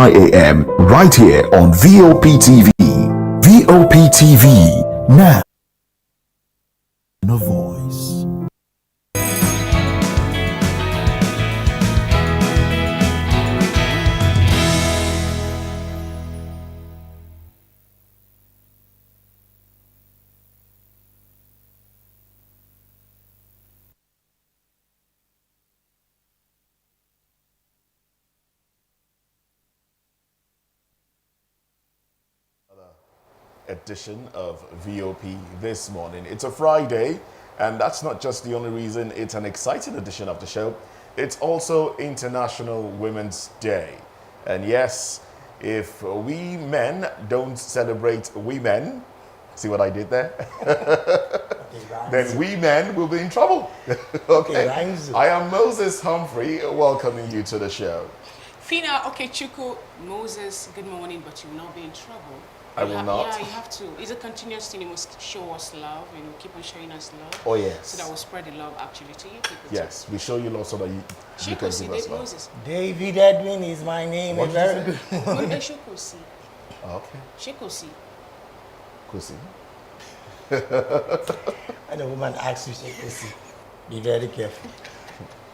a.m. right here on VOP TV. VOP TV, now a voice. Edition of VOP this morning. It's a Friday, and that's not just the only reason it's an exciting edition of the show. It's also International Women's Day. And yes, if we men don't celebrate women, see what I did there? Then we men will be in trouble. Okay. I am Moses Humphrey, welcoming you to the show. Fina Okechukwu, Moses, good morning, but you will not be in trouble. I will not. Yeah, you have to. It's a continuous thing. You must show us love, keep on showing us love. Oh, yes. So that will spread the love actually to you people. Yes, we show you love so that you can give us love. Moses. David Edwin is my name. What very did you good. Shekosi. Okay. Shekosi. Kusi. And a woman asks you, Shekosi. Be very careful.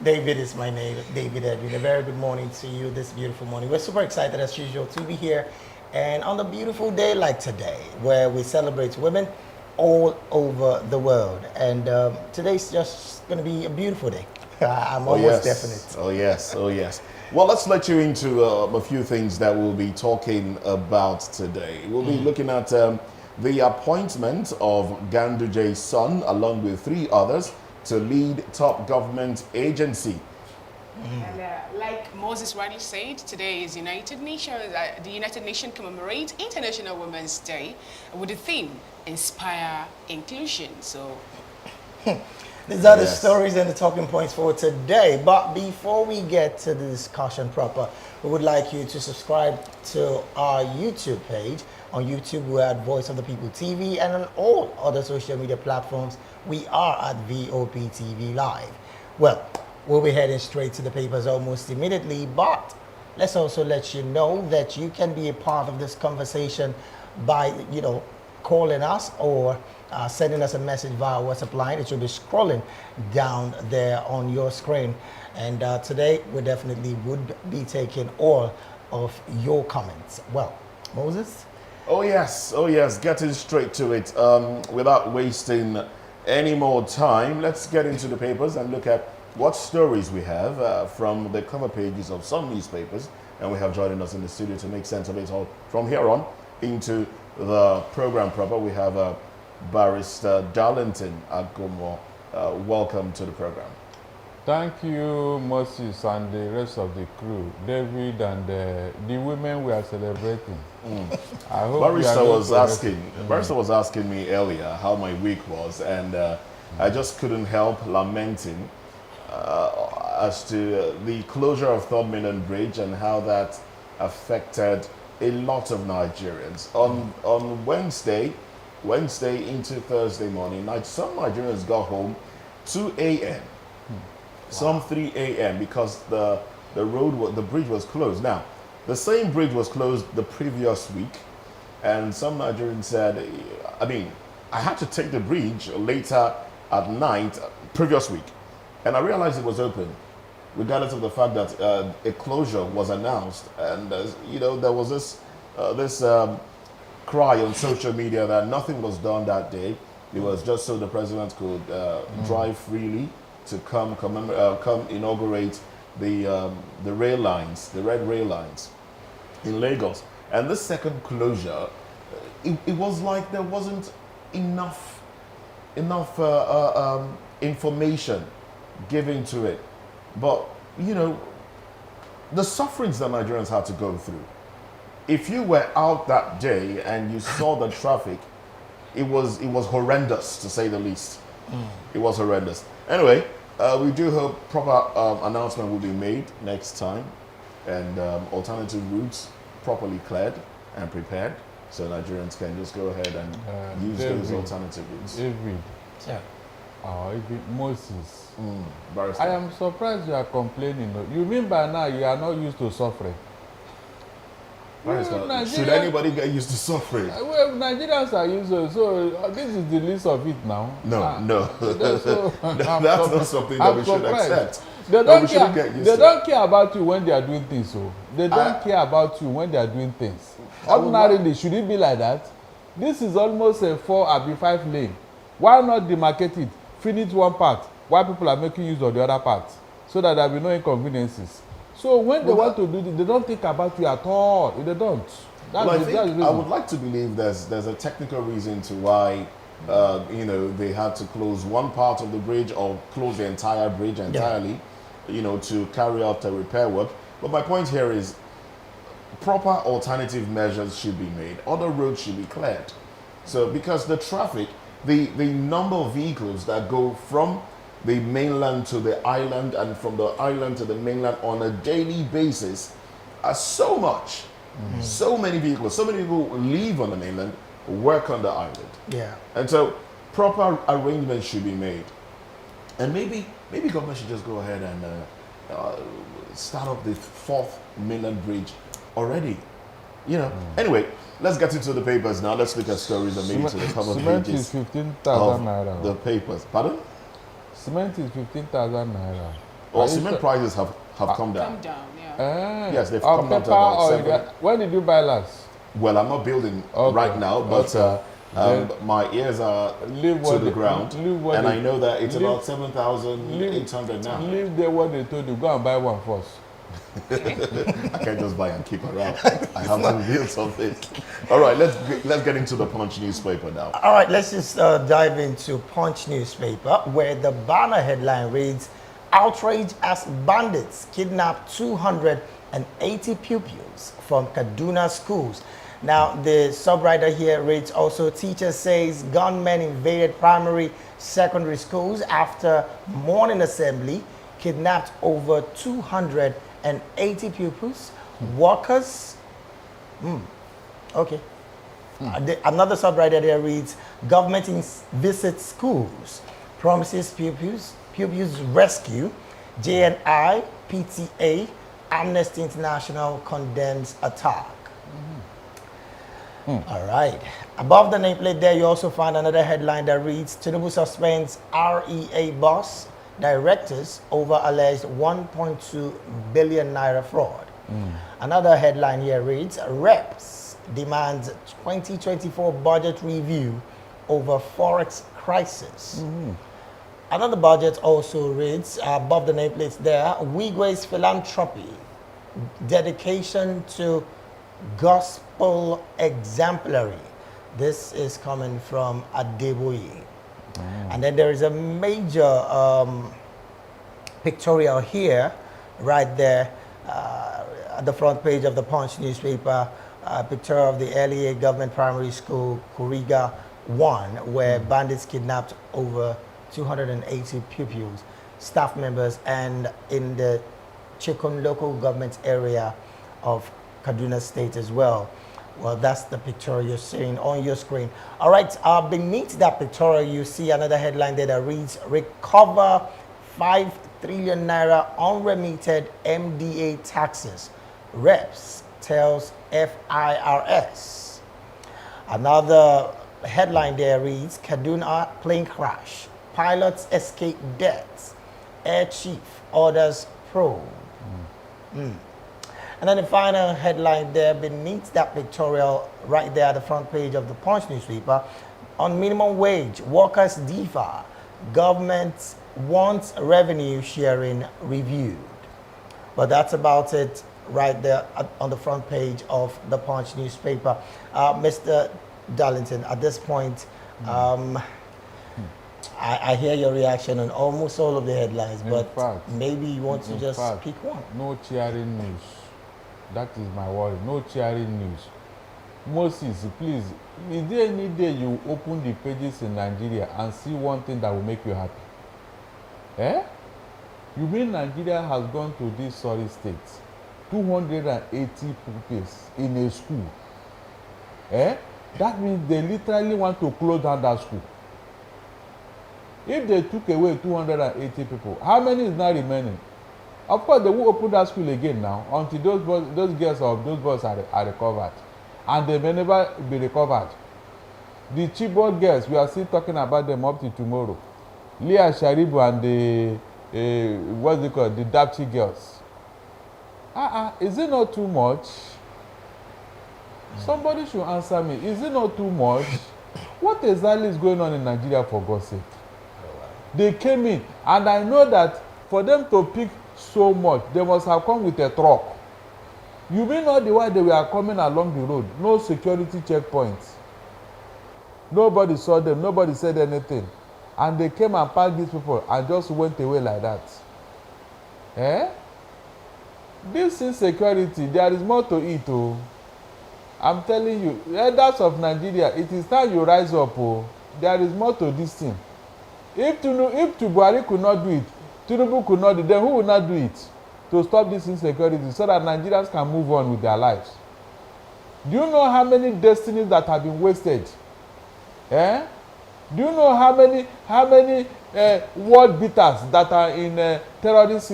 David is my name. David Edwin. A very good morning to you this beautiful morning. We're super excited as usual to be here. And on a beautiful day like today, where we celebrate women all over the world. And today's just going to be a beautiful day. I'm almost definite. Oh, yes. Oh, yes. Well, let's let you into a few things that we'll be talking about today. We'll be looking at the appointment of Ganduje's son, along with 3 others, to lead top government agency. And like Moses rightly said, today is United Nations. The United Nations commemorate International Women's Day with the theme Inspire Inclusion. So these are the stories and the talking points for today. But before we get to the discussion proper, we would like you to subscribe to our YouTube page. On YouTube, we're at Voice of the People TV, and on all other social media platforms, we are at VOP TV Live. Well, we'll be heading straight to the papers almost immediately, but let's also let you know that you can be a part of this conversation by, calling us or sending us a message via WhatsApp line. It should be scrolling down there on your screen. And today, we definitely would be taking all of your comments. Well, Moses? Oh, yes. Getting straight to it. Without wasting any more time, let's get into the papers and look at what stories we have from the cover pages of some newspapers, and we have joining us in the studio to make sense of it all. From here on into the program proper, we have Barrister Darlington Agomo. Welcome to the program. Thank you, Moses, and the rest of the crew, David and the women we are celebrating. I hope Barrister was asking me earlier how my week was, and I just couldn't help lamenting as to the closure of Third Mainland Bridge and how that affected a lot of Nigerians. On Wednesday into Thursday morning night, some Nigerians got home 2 a.m. Some 3 a.m. because the bridge was closed. Now, the same bridge was closed the previous week, and some Nigerians said, I had to take the bridge later at night previous week. And I realized it was open, regardless of the fact that a closure was announced. And, there was this cry on social media that nothing was done that day. It was just so the president could drive freely to come inaugurate the rail lines, the red rail lines in Lagos. And this second closure, it was like there wasn't enough information given to it. But the sufferings that Nigerians had to go through, if you were out that day and you saw the traffic, it was horrendous, to say the least. It was horrendous. Anyway, we do hope proper announcement will be made next time, and alternative routes properly cleared and prepared, so Nigerians can just go ahead and use those alternative routes. David. Yeah. Moses. Barrister. I am surprised you are complaining. You mean by now you are not used to suffering? Should anybody get used to suffering? Well, Nigerians are used to, so this is the least of it now. No. So, That's not something that we should accept. They No, we don't shouldn't care. get used They to don't care about you when they are doing things. So they don't care about you when they are doing things. Ordinarily, should it be like that? This is almost a 4 or 5 lane. Why not demarcate it? Finish one part. Why people are making use of the other part, so that there will be no inconveniences. So when they want to do this, they don't think about you at all. They don't. Well, I would like to believe there's a technical reason to why they had to close one part of the bridge or close the entire bridge entirely, to carry out the repair work. But my point here is proper alternative measures should be made. Other roads should be cleared. So because the traffic, the number of vehicles that go from the mainland to the island and from the island to the mainland on a daily basis are so much. So many vehicles, so many people leave on the mainland, work on the island. Yeah. And so proper arrangements should be made. And maybe government should just go ahead and start up the 4th mainland bridge already. Anyway, let's get into the papers now. Let's look at stories and maybe to the cover Cement pages is 15,000 of naira. the papers. Pardon? Cement is 15,000 naira. Well, cement prices have come down. Come down, yeah. Yes, they've On come down paper to about or 7. when did you buy last? Well, I'm not building Okay. right now, but my ears are to the ground, and I know that it's about 7,800 now. Leave there what they told you. Go and buy one first. I can't just buy and keep around. I have to build something. All right, let's get into the Punch newspaper now. All right, let's just dive into Punch newspaper, where the banner headline reads, "Outrage as bandits kidnap 280 pupils from Kaduna schools." Now, the subwriter here reads also, "Teacher says gunmen invaded primary, secondary schools after morning assembly, kidnapped over 280 pupils, workers." Okay. Another subwriter there reads, "Government visits schools, promises pupils rescue, JNI, PTA, Amnesty International condemns attack." All right. Above the nameplate there, you also find another headline that reads, "Tinubu suspends REA boss directors over alleged 1.2 billion naira fraud." Another headline here reads, "Reps demands 2024 budget review over forex crisis." Another budget also reads, above the nameplates there, "Wigwe's philanthropy, dedication to gospel exemplary." This is coming from Adeboye. And then there is a major pictorial here, right there, at the front page of the Punch newspaper, a picture of the LEA government primary school, Kuriga 1, where bandits kidnapped over 280 pupils, staff members, and in the Chikun local government area of Kaduna State as well. Well, that's the picture you're seeing on your screen. All right, beneath that pictorial, you see another headline there that reads, "Recover 5 trillion naira unremitted MDA taxes. Reps tells FIRS." Another headline there reads, "Kaduna plane crash. Pilots escape deaths. Air chief orders probe." And then the final headline there beneath that pictorial, right there at the front page of the Punch newspaper, "On minimum wage, workers differ. Government wants revenue sharing reviewed." But that's about it right there on the front page of the Punch newspaper. Mr. Darlington, at this point, I hear your reaction on almost all of the headlines, but maybe you want to just pick one. No cheering news. That is my worry. No cheering news. Moses, please, is there any day you open the pages in Nigeria and see one thing that will make you happy? You mean Nigeria has gone to this sorry state? 280 pupils in a school. That means they literally want to close down that school. If they took away 280 people, how many is now remaining? Of course, they will open that school again now until those girls or those boys are recovered. And they may never be recovered. The Chibok girls, we are still talking about them up to tomorrow. Leah Sharibu and the, what's it called, the Dapchi girls. Is it not too much? Somebody should answer me. Is it not too much? What exactly is going on in Nigeria, for God's sake? They came in, and I know that for them to pick so much, they must have come with a truck. You mean all the while they were coming along the road, no security checkpoints. Nobody saw them, nobody said anything. And they came and packed these people and just went away like that. Eh? This insecurity, there is more to it. Oh. I'm telling you, elders of Nigeria, it is time you rise up. Oh. There is more to this thing. If Buhari could not do it, Tinubu could not do it, then who will not do it to stop this insecurity so that Nigerians can move on with their lives? Do you know how many destinies that have been wasted? Eh? Do you know how many world beaters that are in terrorist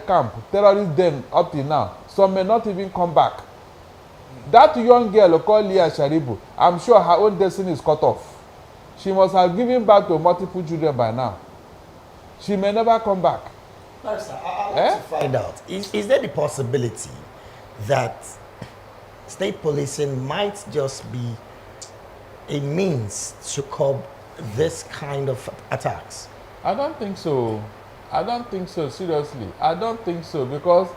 camp, terrorist den up till now? Some may not even come back. That young girl called Leah Sharibu, I'm sure her own destiny is cut off. She must have given birth to multiple children by now. She may never come back. No, sir, I want to find out. Is there the possibility that state policing might just be a means to curb this kind of attacks? I don't think so. I don't think so, seriously. I don't think so, because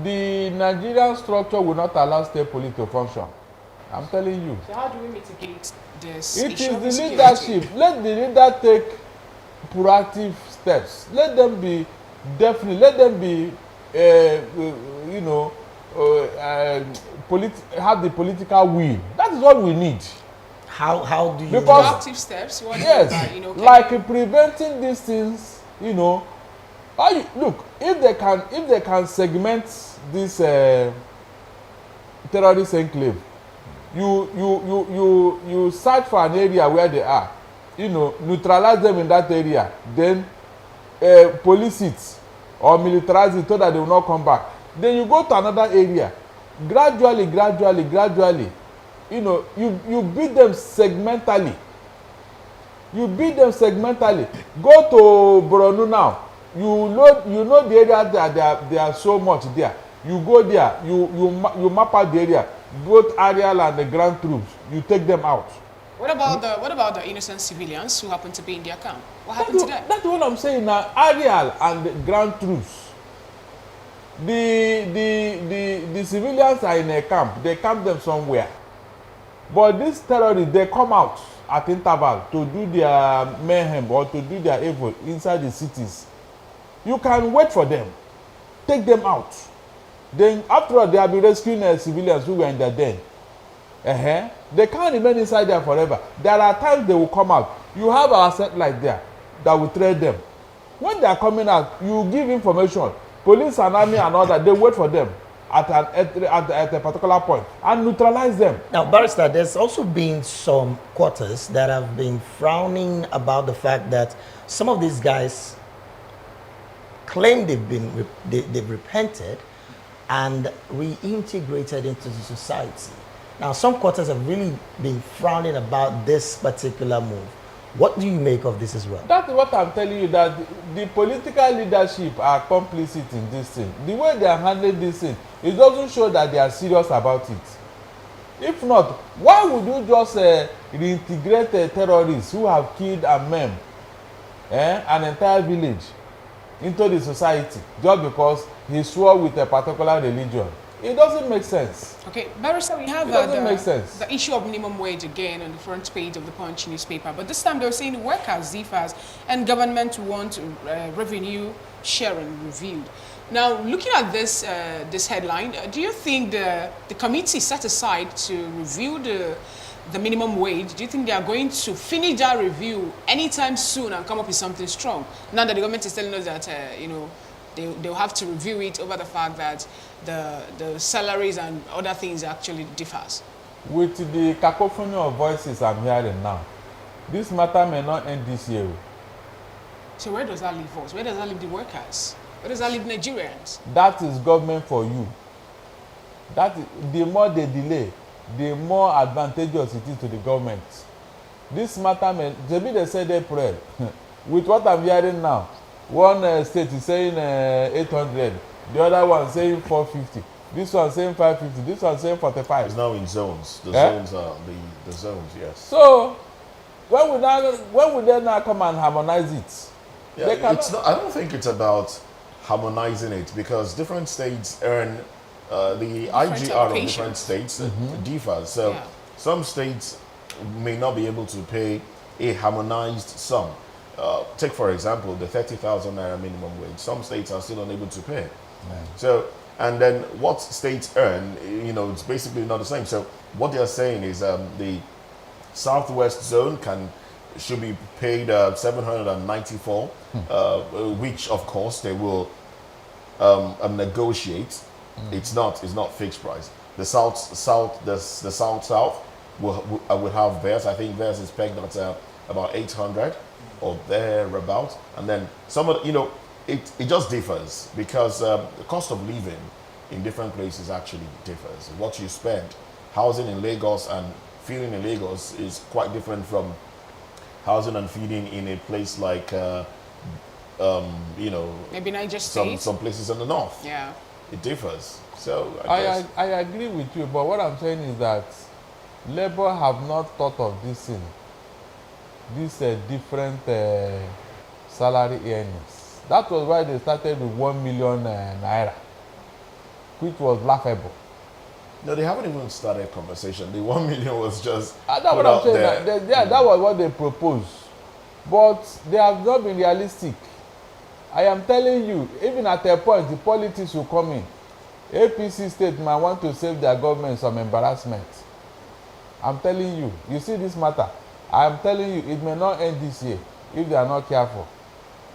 the Nigerian structure will not allow state police to function. I'm telling you. So how do we mitigate this It issue is the security? leadership. Let the leader take proactive steps. Let them be definitely. Let them be, have the political will. That is what we need. How do you? Because Proactive steps. What yes, like preventing these things. Look, if they can segment this terrorist enclave, you search for an area where they are, neutralize them in that area, then police it or militarize it so that they will not come back. Then you go to another area, gradually, you beat them segmentally. Go to Borno now. You know the area that they are so much there. You go there, you map out the area, both aerial and the ground troops. You take them out. What about the innocent civilians who happen to be in their camp? What happened to them? That's what I'm saying now. Aerial and the ground troops. The civilians are in a camp. They camp them somewhere. But these terrorists, they come out at interval to do their mayhem or to do their evil inside the cities. You can wait for them, take them out. Then after all, they have been rescuing civilians who were in their den. They can't remain inside there forever. There are times they will come out. You have our satellite there that will train them. When they are coming out, you give information. Police and army and all that, they wait for them at a particular point and neutralize them. Now, Barrister, there's also been some quarters that have been frowning about the fact that some of these guys claim they've repented and reintegrated into the society. Now, some quarters have really been frowning about this particular move. What do you make of this as well? That's what I'm telling you, that the political leadership are complicit in this thing. The way they are handling this thing, it doesn't show that they are serious about it. If not, why would you just reintegrate terrorists who have killed and maimed an entire village into the society just because he swore with a particular religion? It doesn't make sense. Okay, Barrister, we have the issue of minimum wage again on the front page of the Punch newspaper. But this time they're saying workers, ZFAs, and government want revenue sharing reviewed. Now, looking at this this headline, do you think the committee set aside to review the minimum wage, do you think they are going to finish that review anytime soon and come up with something strong? Now that the government is telling us that, they'll have to review it over the fact that the salaries and other things actually differs. With the cacophony of voices I'm hearing now, this matter may not end this year. So where does that leave us? Where does that leave the workers? What does that leave Nigerians? That is government for you. That is, the more they delay, the more advantageous it is to the government. This matter, maybe they said April. With what I'm hearing now, one state is saying 800, the other one saying 450, this one saying 550, this one saying 45. It's now in zones. The zones are the zones, yes. So when would they now come and harmonize it? Yeah, it's not, I don't think it's about harmonizing it, because different states earn the IGR of different states differs. So some states may not be able to pay a harmonized sum. Take for example the 30,000 naira minimum wage. Some states are still unable to pay. So, and then what states earn, you know, it's basically not the same. So what they're saying is the Southwest zone should be paid 794, which of course they will negotiate. It's not fixed price. The South will have theirs. I think theirs is pegged at about 800 or thereabouts. And then some of it just differs, because the cost of living in different places actually differs. What you spend housing in Lagos and feeding in Lagos is quite different from housing and feeding in a place like maybe Niger State, some places in the north. Yeah, it differs. So I agree with you, but what I'm saying is that Labour have not thought of this thing, this different salary earnings. That was why they started with 1 million naira, which was laughable. No, they haven't even started a conversation. The 1 million was just that's what I'm saying. That was what they proposed, but they have not been realistic. I am telling you, even at a point, the politics will come in. APC state might want to save their government some embarrassment. I'm telling you. You see this matter? I am telling you, it may not end this year if they are not careful.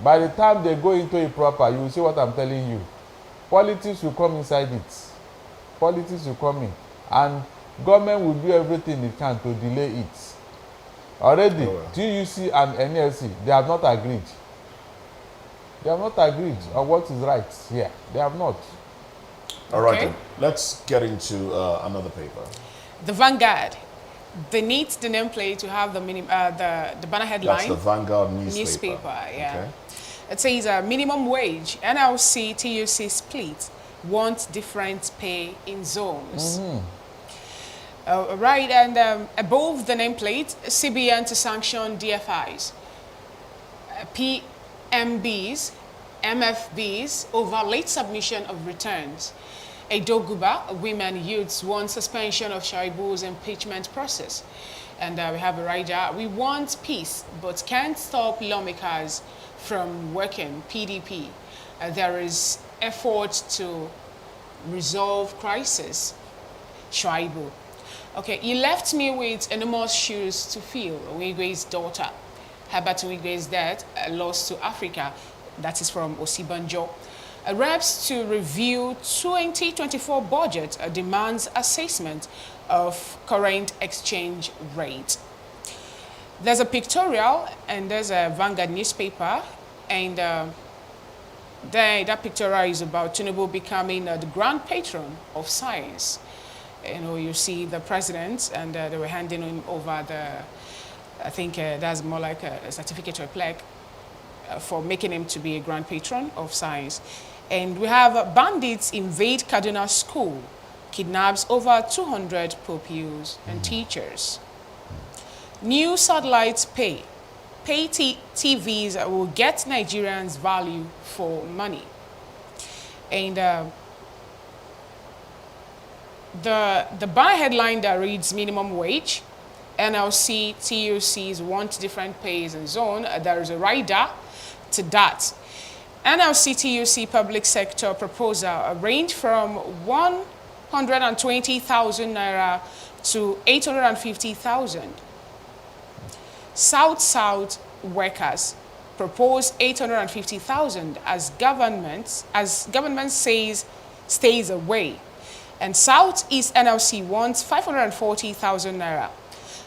By the time they go into it proper, you will see what I'm telling you. Politics will come inside it. Politics will come in. And government will do everything it can to delay it. Already, TUC and NLC, they have not agreed. They have not agreed on what is right here. They have not. All right, then. Let's get into another paper. The Vanguard. They need the nameplate to have the banner headline. That's the Vanguard newspaper. Yeah. Okay. It says minimum wage, NLC, TUC split, want different pay in zones. Right, and above the nameplate, CBN to sanction DFIs, PMBs, MFBs over late submission of returns. Edoguba, women youths want suspension of Shaibu's impeachment process. And we have a rider. We want peace, but can't stop lawmakers from working. PDP. There is effort to resolve crisis. Shaibu. Okay, you left me with enormous shoes to fill. Wigwe's daughter. Herbert Wigwe's death, lost to Africa. That is from Osibanjo. Reps to review 2024 budget demands assessment of current exchange rate. There's a pictorial and there's a Vanguard newspaper, and that pictorial is about Tinubu becoming the grand patron of science. You know, you see the president, and they were handing him over I think that's more like a certificate or a plaque for making him to be a grand patron of science. And we have bandits invade Kaduna school, kidnaps over 200 pupils and teachers. New satellites pay. Pay TVs will get Nigerians value for money. And the banner headline that reads minimum wage, NLC, TUCs want different pays and zone. There is a rider to that. NLC TUC public sector proposal range from 120,000 naira to 850,000. South workers propose 850,000 as government says stays away. And Southeast NLC wants 540,000 naira.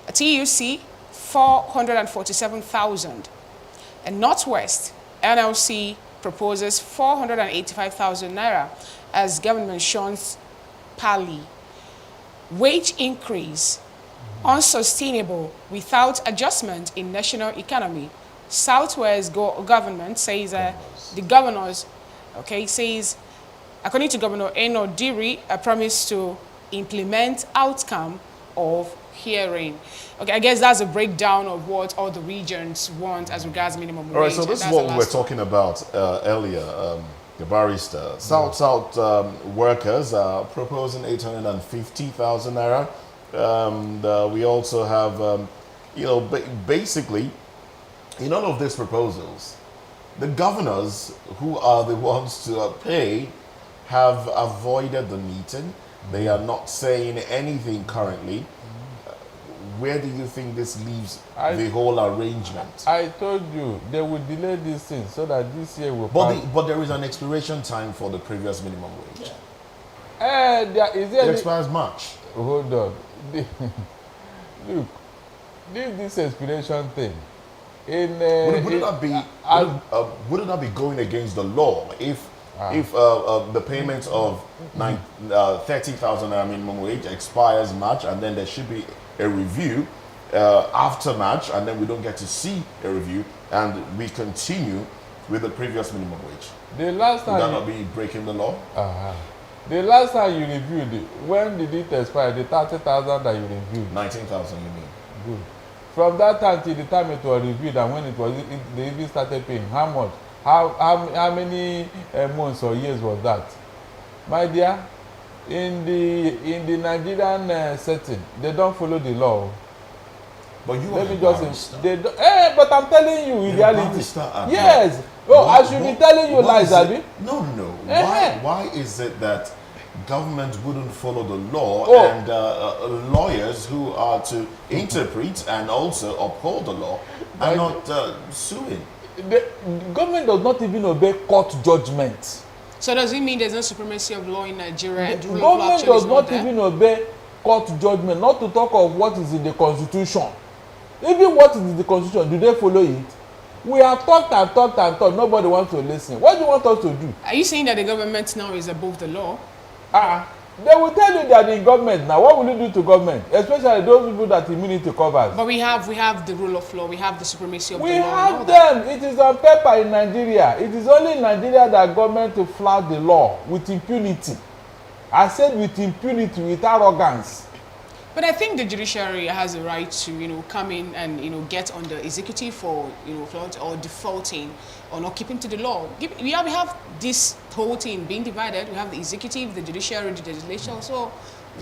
A TUC 447,000. And Northwest NLC proposes 485,000 naira as government shuns pally. Wage increase unsustainable without adjustment in national economy. Southwest government says the governors, says, according to Governor Eno Diri, a promise to implement outcome of hearing. Okay, I guess that's a breakdown of what all the regions want as regards minimum wage. All right, so this is what we were talking about earlier, the barrister. South workers are proposing 850,000 naira. We also have, basically, in all of these proposals, the governors who are the ones to pay have avoided the meeting. They are not saying anything currently. Where do you think this leaves the whole arrangement? I told you they will delay these things so that this year will pass. But there is an expiration time for the previous minimum wage. It expires March. Hold on. Look, this expiration thing. Wouldn't that be going against the law if the payment of 30,000 minimum wage expires March, and then there should be a review after March, and then we don't get to see a review, and we continue with the previous minimum wage? The last time would that not be breaking the law? The last time you reviewed it, when did it expire? The 30,000 that you reviewed? 19,000, you mean? Good. From that time till the time it was reviewed and when they even started paying, how much? How many months or years was that? My dear, in the Nigerian setting, they don't follow the law. But you Let are me just they don't, but I'm telling you in reality. Yes. I should be telling you lies, Abi. No. Why is it that government wouldn't follow the law and lawyers who are to interpret and also uphold the law are not suing? The government does not even obey court judgment. So does it mean there's no supremacy of law in Nigeria? The government does not even obey court judgment, not to talk of what is in the constitution. Even what is in the constitution, do they follow it? We have talked and talked and talked. Nobody wants to listen. What do you want us to do? Are you saying that the government now is above the law? They will tell you that the government now. What will you do to government? Especially those people that immunity covers. But we have the rule of law. We have the supremacy of the law. We have them. It is on paper in Nigeria. It is only in Nigeria that government to flout the law with impunity. I said with impunity, with arrogance. But I think the judiciary has a right to, come in and, get on the executive for, fraud or defaulting or not keeping to the law. We have this whole thing being divided. We have the executive, the judiciary, the legislature. So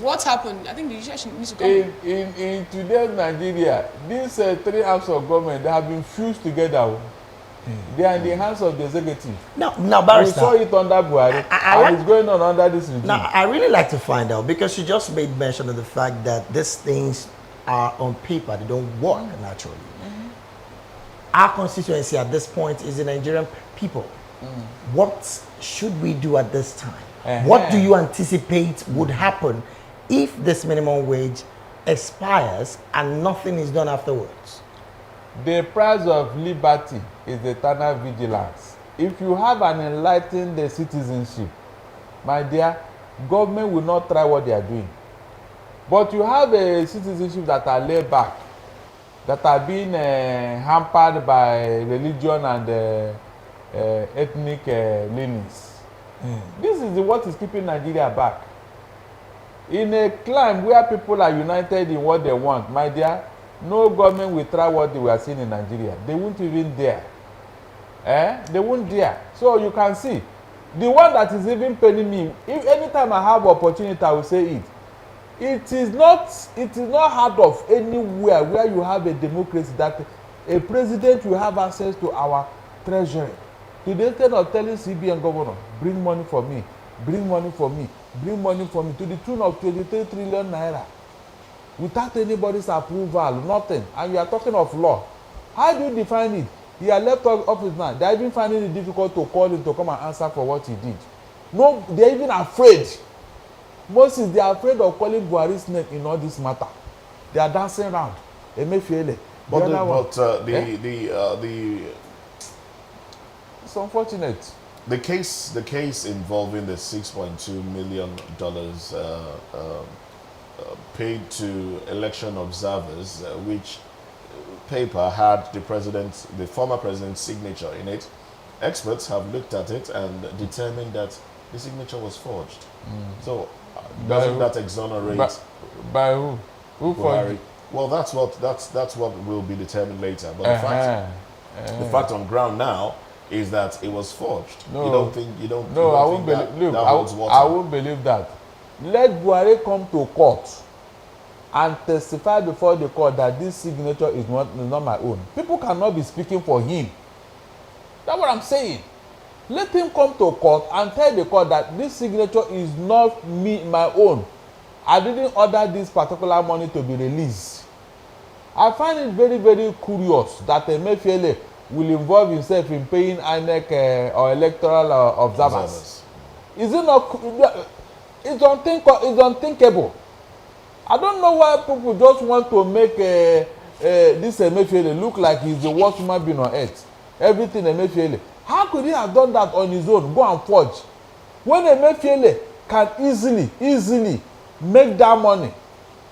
what happened? I think the judiciary needs to come in today's Nigeria, these three arms of government, they have been fused together. They are in the hands of the executive. Now, Barrister, we saw it under Buhari, and it's going on under this regime. Now, I really like to find out, because you just made mention of the fact that these things are on paper, they don't work naturally. Our constituency at this point is the Nigerian people. What should we do at this time? What do you anticipate would happen if this minimum wage expires and nothing is done afterwards? The price of liberty is eternal vigilance. If you have an enlightened citizenship, my dear, government will not try what they are doing. But you have a citizenship that are laid back, that are being hampered by religion and ethnic leanings. This is what is keeping Nigeria back. In a climb where people are united in what they want, my dear, no government will try what they were seeing in Nigeria. They won't even dare. They won't dare. So you can see, the one that is even paying me, if anytime I have opportunity, I will say it. It is not heard of anywhere where you have a democracy that a president will have access to our treasury. To the extent of telling CBN governor, bring money for me, bring money for me, bring money for me, to the tune of 23 trillion naira. Without anybody's approval, nothing. And you are talking of law. How do you define it? He had left office now. They are even finding it difficult to call him to come and answer for what he did. No, they are even afraid. Moses, they are afraid of calling Buhari's name in all this matter. They are dancing around. unfortunate. The case involving the $6.2 million paid to election observers, which paper had the former president's signature in it. Experts have looked at it and determined that the signature was forged. So, doesn't that exonerate by who? Who forged it? Well, that's what will be determined later. But the fact on ground now is that it was forged. No, you don't think I won't believe. Look, I won't believe that. Let Buhari come to court and testify before the court that this signature is not my own. People cannot be speaking for him. That's what I'm saying. Let him come to court and tell the court that this signature is not my own. I didn't order this particular money to be released. I find it very, very curious that Emefiele will involve himself in paying INEC or electoral observers. Is it not? It's unthinkable. I don't know why people just want to make this Emefiele look like he's the worst human being on earth. Everything Emefiele. How could he have done that on his own? Go and forge. When Emefiele can easily make that money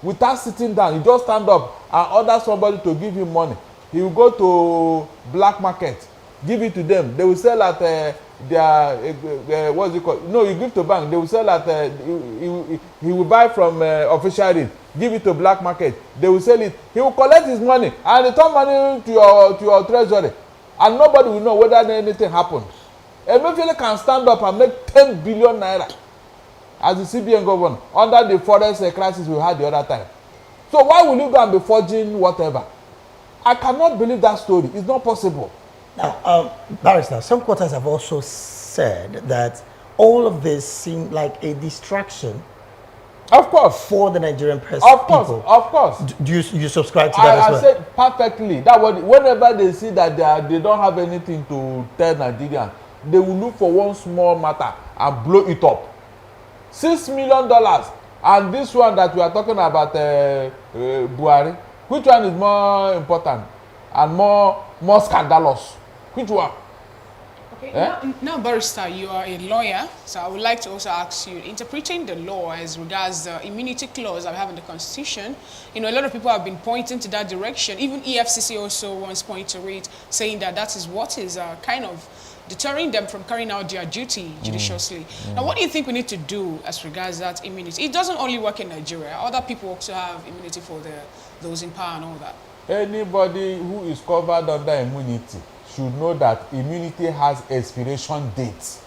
without sitting down, he just stand up and order somebody to give him money. He will go to black market, give it to them. They will sell at their what's it called? No, you give to bank. They will sell at he will buy from official rate, give it to black market. They will sell it. He will collect his money and return money to your treasury, and nobody will know whether anything happened. Emefiele can stand up and make 10 billion naira as the CBN governor under the forest crisis we had the other time. So why will you go and be forging whatever? I cannot believe that story. It's not possible. Now, Barrister, some quarters have also said that all of this seemed like a distraction. Of course. For the Nigerian press. Of course. Do you subscribe to that as well? I said perfectly. That whenever they see that they don't have anything to tell Nigerians, they will look for one small matter and blow it up. $6 million. And this one that we are talking about, Buhari, which one is more important and more scandalous? Which one? Okay, now, Barrister, you are a lawyer, so I would like to also ask you, interpreting the law as regards the immunity clause that we have in the Constitution, a lot of people have been pointing to that direction. Even EFCC also once pointed to it, saying that that is what is kind of deterring them from carrying out their duty judiciously. Now, what do you think we need to do as regards that immunity? It doesn't only work in Nigeria. Other people also have immunity for those in power and all that. Anybody who is covered under immunity should know that immunity has expiration dates.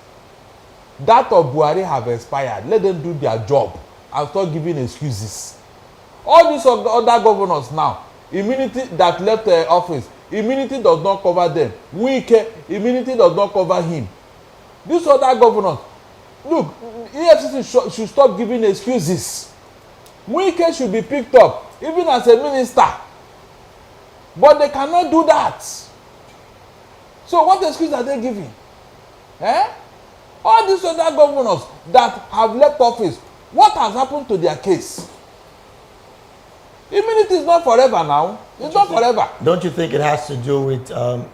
That of Buhari have expired. Let them do their job and start giving excuses. All these other governors now, immunity that left office, immunity does not cover them. Wike, immunity does not cover him. These other governors, look, EFCC should stop giving excuses. Wike should be picked up, even as a minister. But they cannot do that. So what excuse are they giving? All these other governors that have left office, what has happened to their case? Immunity is not forever now. It's not forever. Don't you think it has to do with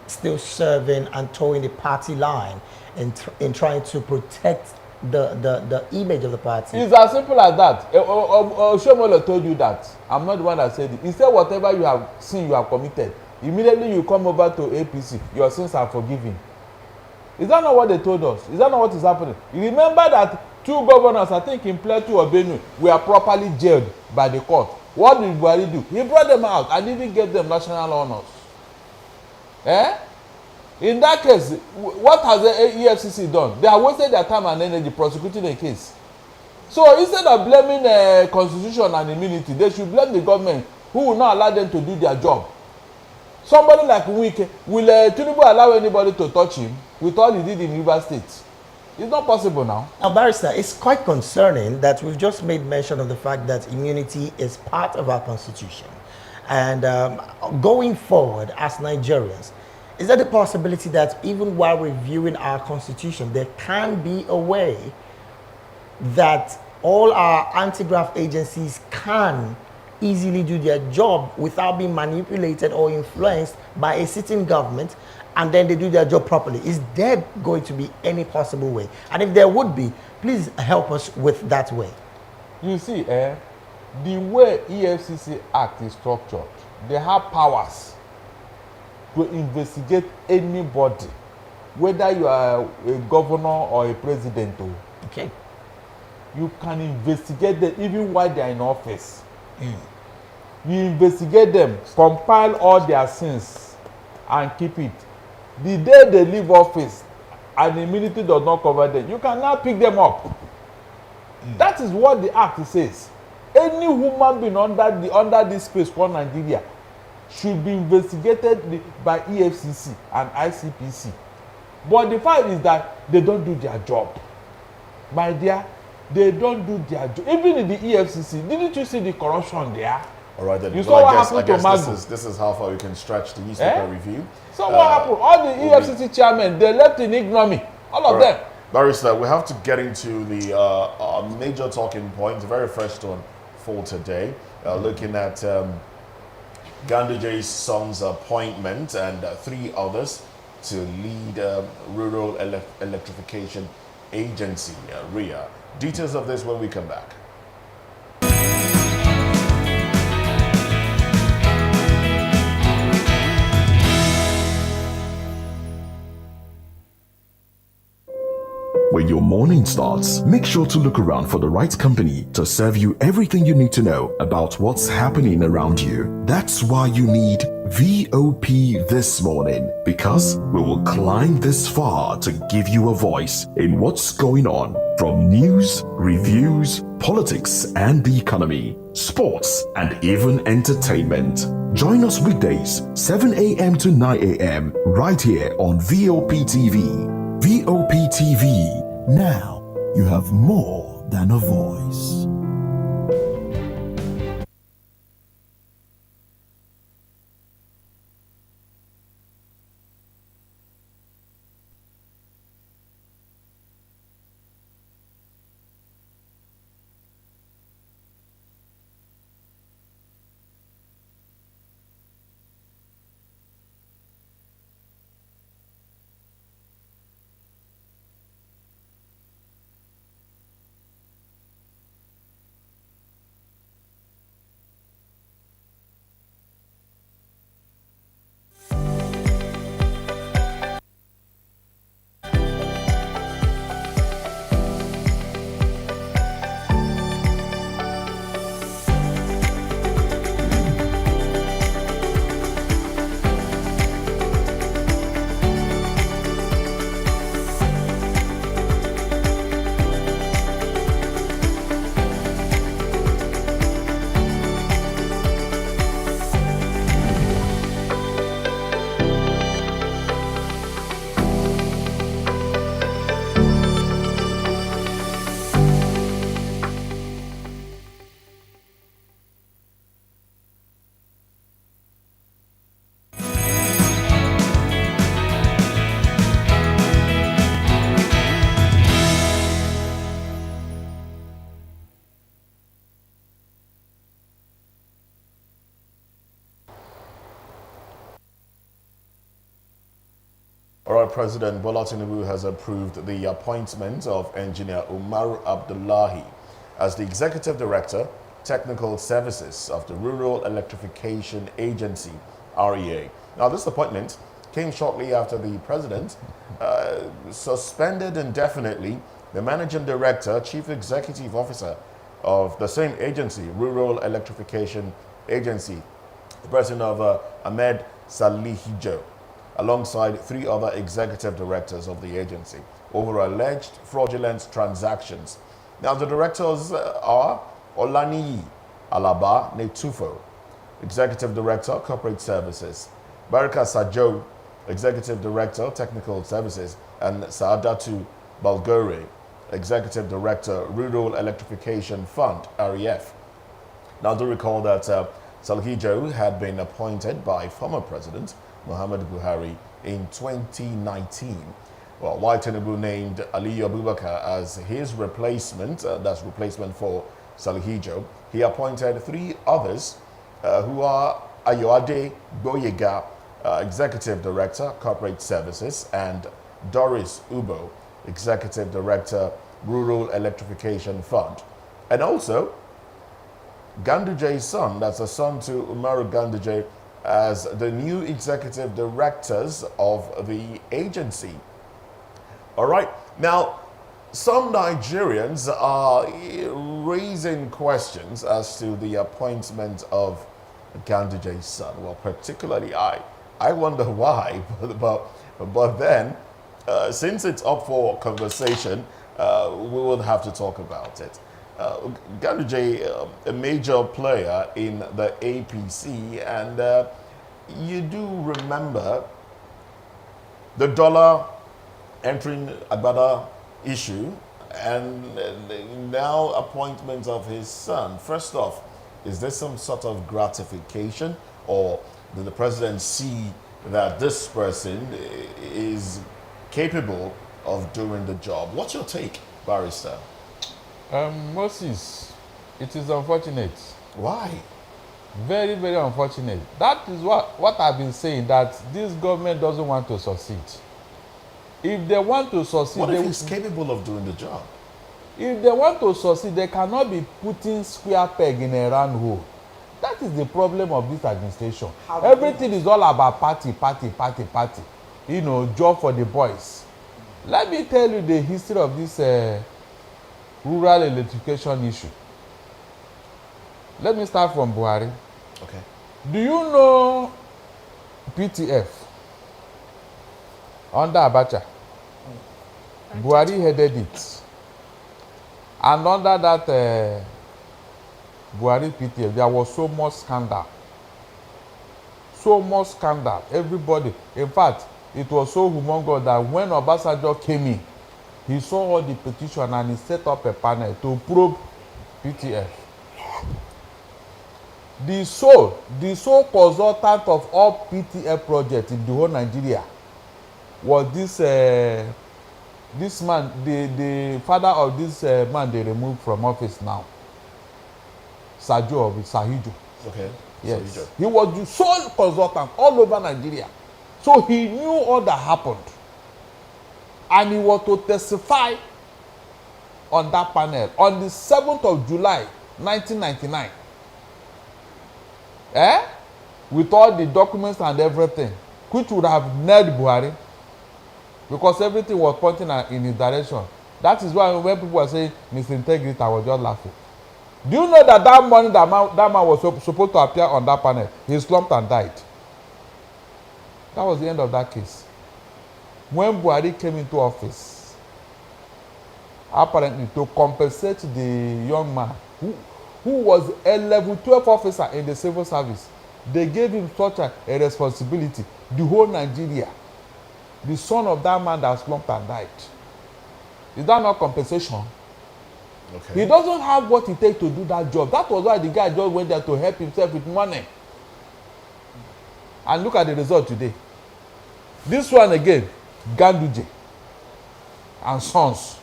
still serving and towing the party line in trying to protect the image of the party? It's as simple as that. Oshomole told you that. I'm not the one that said it. He said whatever you have seen, you have committed. Immediately you come over to APC, your sins are forgiven. Is that not what they told us? Is that not what is happening? You remember that 2 governors, I think in Plateau or Benue, were properly jailed by the court. What did Buhari do? He brought them out and even gave them national honors. In that case, what has the EFCC done? They have wasted their time and energy prosecuting a case. So instead of blaming constitution and immunity, they should blame the government who will not allow them to do their job. Somebody like Wike, will Tinubu allow anybody to touch him with all he did in Rivers State? It's not possible now. Now, Barrister, it's quite concerning that we've just made mention of the fact that immunity is part of our constitution. And going forward as Nigerians, is there the possibility that even while reviewing our constitution, there can be a way that all our anti-graft agencies can easily do their job without being manipulated or influenced by a sitting government, and then they do their job properly? Is there going to be any possible way? And if there would be, please help us with that way. You see, the way EFCC Act is structured, they have powers to investigate anybody, whether you are a governor or a president. Okay. You can investigate them even while they are in office. You investigate them, compile all their sins, and keep it. The day they leave office and the immunity does not cover them, you can now pick them up. That is what the act says. Any human being under this space called Nigeria should be investigated by EFCC and ICPC. But the fact is that they don't do their job. My dear, they don't do their job. Even in the EFCC, didn't you see the corruption there? All right, then. You saw what happened to Magu. Magu. This is how far we can stretch the newspaper review. So what happened? All the EFCC chairmen, they left in ignominy. All of them. Barrister, we have to get into the major talking points, the very first one for today, looking at Gandhiji's son's appointment and 3 others to lead Rural Electrification Agency, REA. Details of this when we come back. When your morning starts, make sure to look around for the right company to serve you everything you need to know about what's happening around you. That's why you need VOP this morning, because we will climb this far to give you a voice in what's going on, from news, reviews, politics and the economy, sports and even entertainment. Join us weekdays 7 a.m. to 9 a.m. right here on VOP TV. VOP TV. Now you have more than a voice. All right, President Bola Tinubu has approved the appointment of Engineer Umar Abdullahi as the Executive Director, Technical Services of the Rural Electrification Agency, REA. Now, this appointment came shortly after the President suspended indefinitely the Managing Director, Chief Executive Officer of the same agency, Rural Electrification Agency, the person of Ahmed Salihijo, alongside 3 other executive directors of the agency over alleged fraudulent transactions. Now, the directors are Olaniyi Alaba Netufo, Executive Director, Corporate Services, Baraka Sajo, Executive Director, Technical Services, and Saadatu Balgore, Executive Director, Rural Electrification Fund, REF. Now, do recall that Salhijo had been appointed by former President Muhammad Buhari in 2019. Well, while Tinubu named Aliyu Abubakar as his replacement, that's replacement for Salhijo, he appointed 3 others who are Ayoade Boyega, Executive Director, Corporate Services, and Doris Ubo, Executive Director, Rural Electrification Fund. And also, Ganduje's son, that's a son to Umaru Ganduje, as the new executive directors of the agency. All right. Now, some Nigerians are raising questions as to the appointment of Ganduje's son. Well, particularly I wonder why, but then, since it's up for conversation, we will have to talk about it. Ganduje, a major player in the APC, and you do remember the dollar entering Agbada issue, and now appointment of his son. First off, is there some sort of gratification, or did the president see that this person is capable of doing the job? What's your take, Barrister? Moses, it is unfortunate. Why? Very, very unfortunate. That is what I've been saying, that this government doesn't want to succeed. If they want to succeed... What if he's capable of doing the job? If they want to succeed, they cannot be putting square peg in a round hole. That is the problem of this administration. Everything is all about party. You know, job for the boys. Let me tell you the history of this rural electrification issue. Let me start from Buhari. Okay. Do you know PTF under Abacha? Buhari headed it. And under that Buhari PTF, there was so much scandal. So much scandal. Everybody. In fact, it was so humongous that when Obasanjo came in, he saw all the petition and he set up a panel to probe PTF. The sole consultant of all PTF projects in the whole Nigeria was this man, the father of this man they removed from office now, Sahijo. Okay. Yes. Sahijo. He was the sole consultant all over Nigeria. So he knew all that happened. And he was to testify on that panel on the 7th of July, 1999. With all the documents and everything, which would have nailed Buhari, because everything was pointing in his direction. That is why when people were saying misintegrity, I was just laughing. Do you know that morning that man was supposed to appear on that panel, he slumped and died? That was the end of that case. When Buhari came into office, apparently to compensate the young man who was a level 12 officer in the civil service, they gave him such a responsibility. The whole Nigeria, the son of that man that slumped and died. Is that not compensation? Okay. He doesn't have what it takes to do that job. That was why the guy just went there to help himself with money. And look at the result today. This one again, Ganduje and Sons.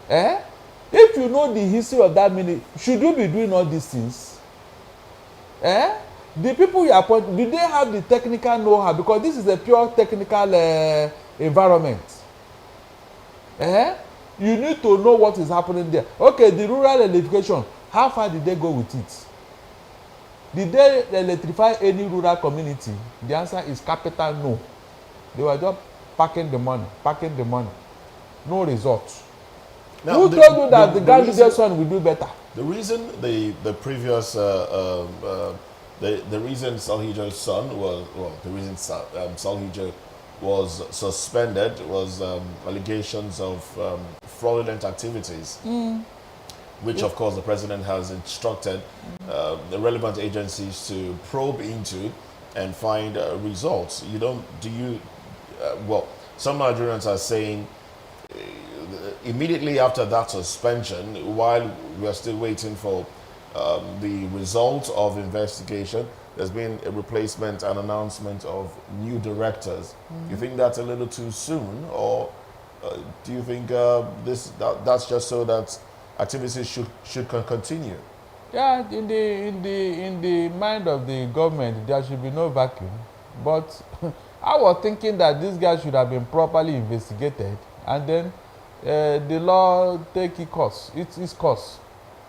If you know the history of that minute, should you be doing all these things? The people you appoint, do they have the technical know-how? Because this is a pure technical environment. You need to know what is happening there. Okay, the rural electrification, how far did they go with it? Did they electrify any rural community? The answer is capital no. They were just packing the money. No result. Now, who told you that the Ganduje one will do better? The reason the previous the reason Salhijo's son was, well, the reason Salhijo was suspended was allegations of fraudulent activities, which of course the president has instructed the relevant agencies to probe into and find results. Well, some Nigerians are saying immediately after that suspension, while we are still waiting for the result of investigation, there's been a replacement and announcement of new directors. You think that's a little too soon, or do you think that's just so that activities should continue? Yeah, in the mind of the government, there should be no vacuum. But I was thinking that this guy should have been properly investigated, and then the law take its course,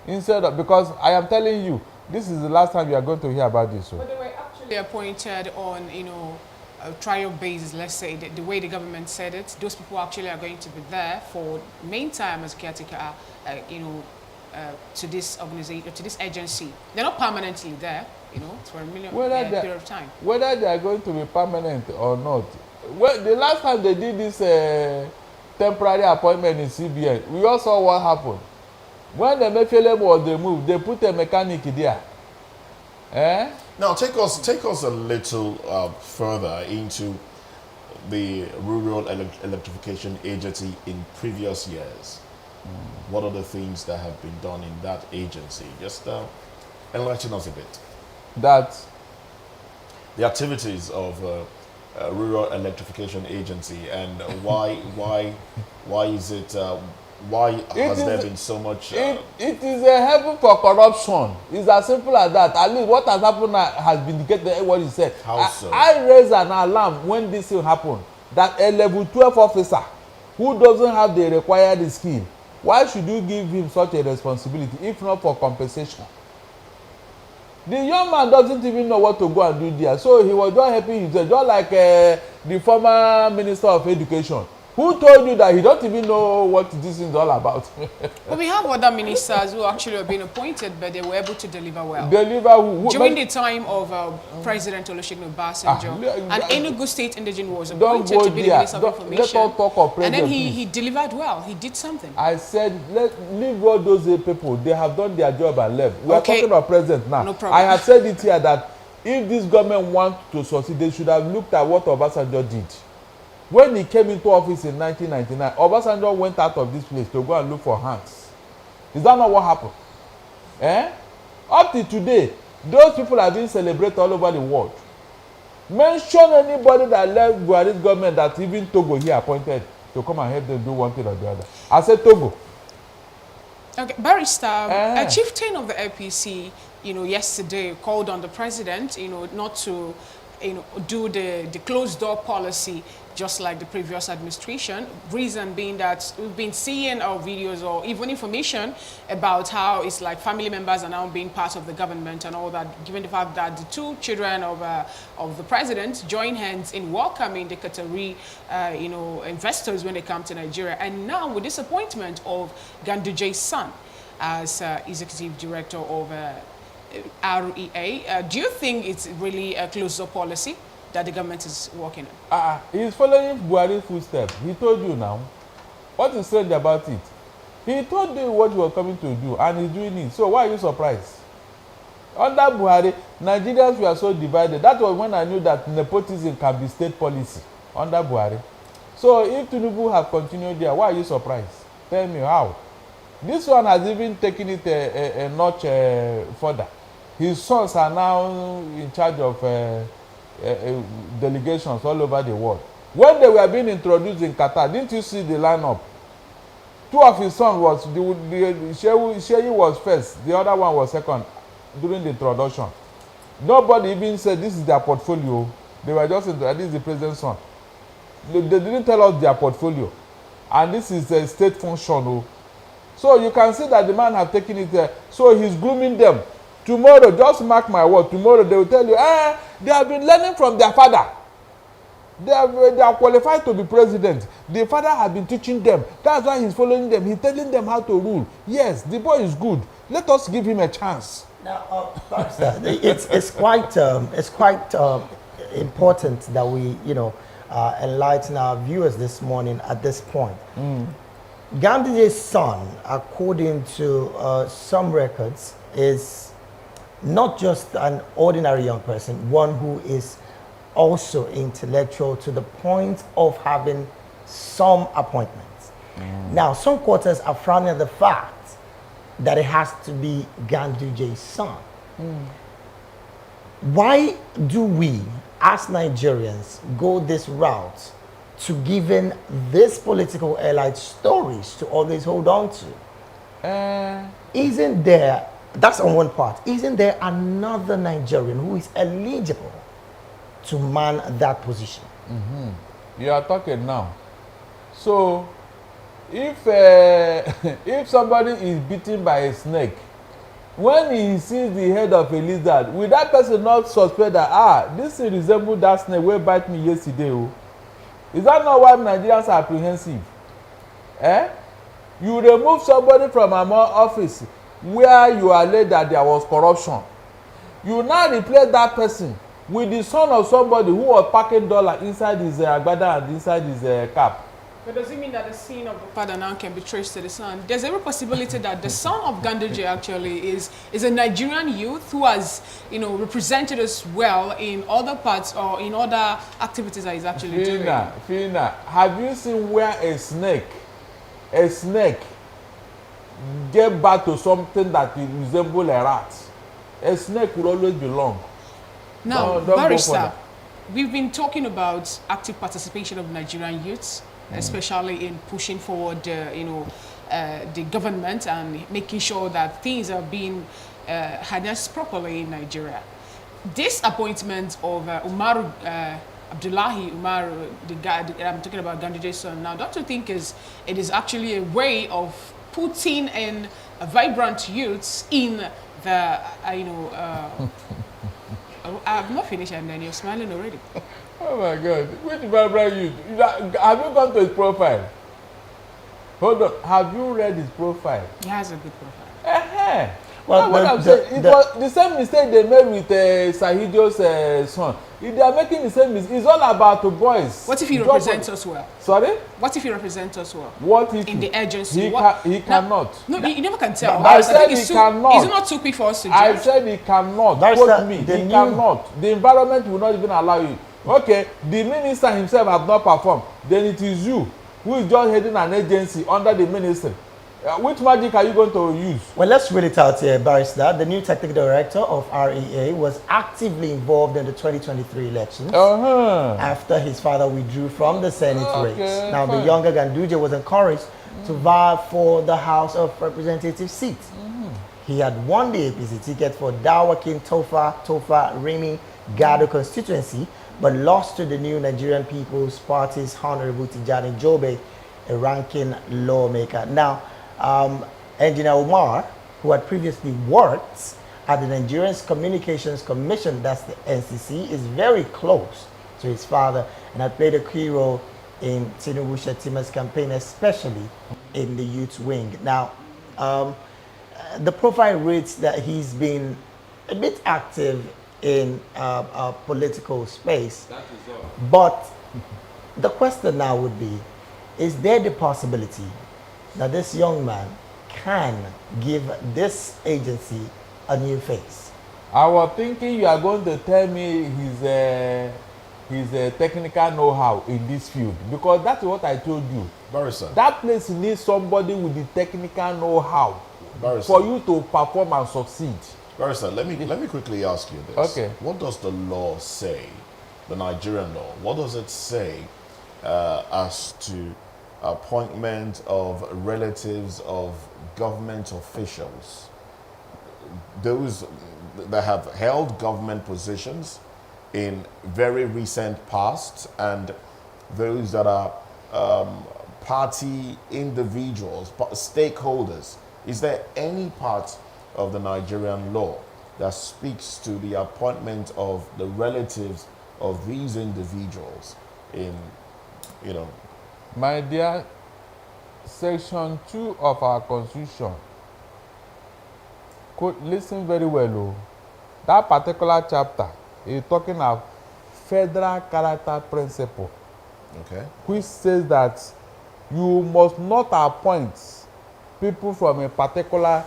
instead of, because I am telling you, this is the last time you are going to hear about this. So. But they were actually appointed on, a trial basis, let's say, the way the government said it. Those people actually are going to be there for main time as caretaker, to this organization, to this agency. They're not permanently there, for a period of time. Whether they are going to be permanent or not. Well, the last time they did this temporary appointment in CBN, we all saw what happened. When the Mefiele was removed, they put a mechanic there. Now, take us a little further into the Rural Electrification Agency in previous years. What are the things that have been done in that agency? Just enlighten us a bit. That the activities of Rural Electrification Agency, and why is it? Why has there been so much? It is a heaven for corruption. It's as simple as that. At least what has happened has vindicated what he said. How so? I raised an alarm when this thing happened, that a level 12 officer who doesn't have the required skill, why should you give him such a responsibility if not for compensation? The young man doesn't even know what to go and do there, so he was just helping himself, just like the former Minister of Education, who told you that he don't even know what this is all about. But we have other ministers who actually have been appointed, but they were able to deliver well. During the time of President Olusegun Obasanjo, and Enugu State Indigen was appointed to be the Minister of Information. Let us talk of President, and then he delivered well. He did something. I said, leave all those people. They have done their job and left. We are talking about President now. No problem. I have said it here that if this government wants to succeed, they should have looked at what Obasanjo did. When he came into office in 1999, Obasanjo went out of this place to go and look for hands. Is that not what happened? Up to today, those people are being celebrated all over the world. Mention anybody that left Buhari's government that even Togo here appointed to come and help them do one thing or the other. I said Togo. Okay, Barrister, a chieftain of the APC, yesterday called on the president, not to, do the closed door policy just like the previous administration. Reason being that we've been seeing our videos or even information about how it's like family members are now being part of the government and all that, given the fact that the two children of the president join hands in welcoming the Qatari, investors when they come to Nigeria. And now with this appointment of Ganduje's son as executive director of REA, do you think it's really a closed-door policy that the government is working on? He's following Buhari's footsteps. He told you now. What is strange about it? He told you what you were coming to do, and he's doing it. So why are you surprised? Under Buhari, Nigerians were so divided. That was when I knew that nepotism can be state policy under Buhari. So if Tinubu have continued there, why are you surprised? Tell me how. This one has even taken it a notch further. His sons are now in charge of delegations all over the world. When they were being introduced in Qatar, didn't you see the lineup? Two of his sons was, Sheyi was first, the other one was second during the introduction. Nobody even said this is their portfolio. They were just this is the president's son. They didn't tell us their portfolio. And this is a state function. So you can see that the man have taken it there. So he's grooming them. Tomorrow, just mark my word, tomorrow they will tell you, they have been learning from their father. They are qualified to be president. The father has been teaching them. That's why he's following them. He's telling them how to rule. Yes, the boy is good. Let us give him a chance. Now, it's quite important that we, enlighten our viewers this morning at this point. Gandhi's son, according to some records, is not just an ordinary young person, one who is also intellectual to the point of having some appointments. Now, some quarters are frowning at the fact that it has to be Ganduje's son. Why do we, as Nigerians, go this route to giving these political allied stories to always hold on to? Isn't there That's on one part. Isn't there another Nigerian who is eligible to man that position? You are talking now. So, if if somebody is beaten by a snake, when he sees the head of a lizard, will that person not suspect that this resembles that snake wey bite me yesterday? Oh, is that not why Nigerians are apprehensive? You remove somebody from an office where you allege that there was corruption. You now replace that person with the son of somebody who was packing dollar inside his agbada and inside his cap. But does it mean that the sin of the father now can be traced to the son? There's every possibility that the son of Ganduje actually is a Nigerian youth who has, represented us well in other parts or in other activities that he's actually doing. Fina, have you seen where a snake get back to something that resembles a rat? A snake will always belong. Now, Barrister, we've been talking about active participation of Nigerian youths, especially in pushing forward, the government and making sure that things are being harnessed properly in Nigeria. This appointment of Abdullahi Umar, the guy I'm talking about, Ganduje's son, now, don't you think it is actually a way of putting in vibrant youths in the, I've not finished and then you're smiling already. Oh my God, which vibrant youth? Have you gone to his profile? Hold on, have you read his profile? He has a good profile. Well, what I'm saying, it was the same mistake they made with Sahidio's son. If they are making the same mistake, it's all about the boys. What if he represents us well? Sorry? What if he represents us well? What if in the agency? He cannot. No, you never can tell. I said he cannot. Is it not too quick for us to judge? I said he cannot. Quote me. He cannot. The environment will not even allow you. Okay, the minister himself has not performed. Then it is you who is just heading an agency under the ministry. Which magic are you going to use? Well, let's read it out here, Barrister. The new technical director of REA was actively involved in the 2023 elections after his father withdrew from the Senate race. Now, the younger Ganduje was encouraged to vie for the House of Representatives seat. He had won the APC ticket for Dawakin Tofa Remi Gado constituency, but lost to the new Nigerian People's Party's Honorable Tijani Jobe, a ranking lawmaker. Now, Engineer Umar, who had previously worked at the Nigerian Communications Commission, that's the NCC, is very close to his father and had played a key role in Tinubu Shetima's campaign, especially in the youth wing. Now, the profile reads that he's been a bit active in a political space. That is all. But the question now would be, is there the possibility that this young man can give this agency a new face? I was thinking you are going to tell me his technical know-how in this field, because that's what I told you. Barrister. That place needs somebody with the technical know-how for you to perform and succeed. Barrister, let me quickly ask you this. Okay. What does the law say, the Nigerian law, what does it say as to appointment of relatives of government officials, those that have held government positions in very recent past, and those that are party individuals, stakeholders? Is there any part of the Nigerian law that speaks to the appointment of the relatives of these individuals in, My dear, Section 2 of our Constitution, listen very well, oh. That particular chapter is talking of federal character principle, okay, which says that you must not appoint people from a particular